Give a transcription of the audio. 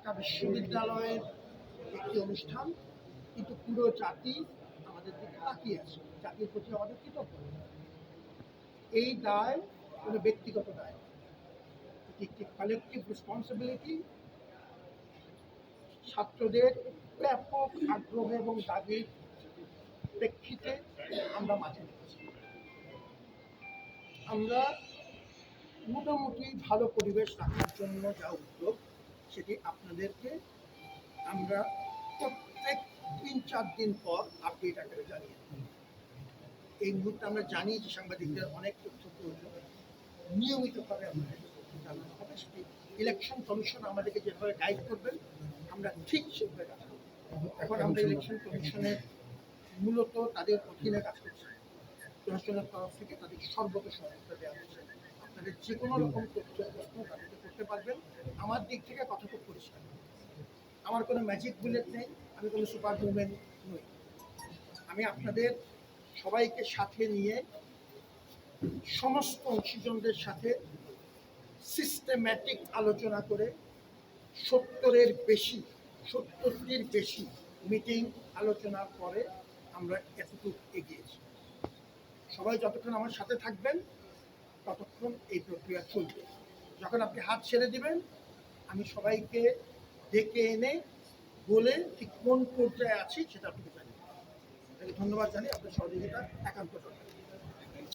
ঢাকা বিশ্ববিদ্যালয়ের একটি অনুষ্ঠান, কিন্তু পুরো জাতি আমাদের দিকে তাকিয়ে আছে। জাতির প্রতি আমাদের কৃতজ্ঞ। এই দায় কোনো ব্যক্তিগত দায়, এটি একটি কালেকটিভ রেসপন্সিবিলিটি। ছাত্রদের ব্যাপক আগ্রহ এবং দাবির প্রেক্ষিতে আমরা মাঠে নেমেছি। আমরা মোটামুটি ভালো পরিবেশ রাখার জন্য যা উদ্যোগ, সেটি আপনাদেরকে আমরা প্রত্যেক ৩-৪ দিন পর আপডেট আকারে জানিয়ে দিই। এই মুহূর্তে আমরা জানি যে সাংবাদিকদের অনেক তথ্য প্রয়োজন, নিয়মিতভাবে আমাদের তথ্য জানানো হবে। সেটি ইলেকশন কমিশন আমাদেরকে যেভাবে গাইড করবেন আমরা ঠিক সেভাবে রাখবো। এখন আমরা ইলেকশন কমিশনের মূলত তাদের অধীনে কাজ করছি। প্রশাসনের তরফ থেকে তাদের সর্বত সহায়তা দেওয়া হচ্ছে। আপনাদের যে কোনো রকম তথ্য প্রশ্ন তাদেরকে করতে পারবেন। আমার দিক থেকে কথা খুব পরিষ্কার, আমার কোনো ম্যাজিক বুলেট নেই, আমি কোনো সুপার উমেন নই। আমি আপনাদের সবাইকে সাথে নিয়ে সমস্ত অংশীজনদের সাথে সিস্টেম্যাটিক আলোচনা করে 70টির বেশি মিটিং আলোচনার পরে আমরা এতটুকু এগিয়েছি। সবাই যতক্ষণ আমার সাথে থাকবেন ততক্ষণ এই প্রক্রিয়া চলবে। যখন আপনি হাত ছেড়ে দিবেন, আমি সবাইকে ডেকে এনে বলে ঠিক কোন পর্যায়ে আছি সেটা আপনাকে জানিয়ে ধন্যবাদ জানি। আপনার সহযোগিতা একান্ত দরকার।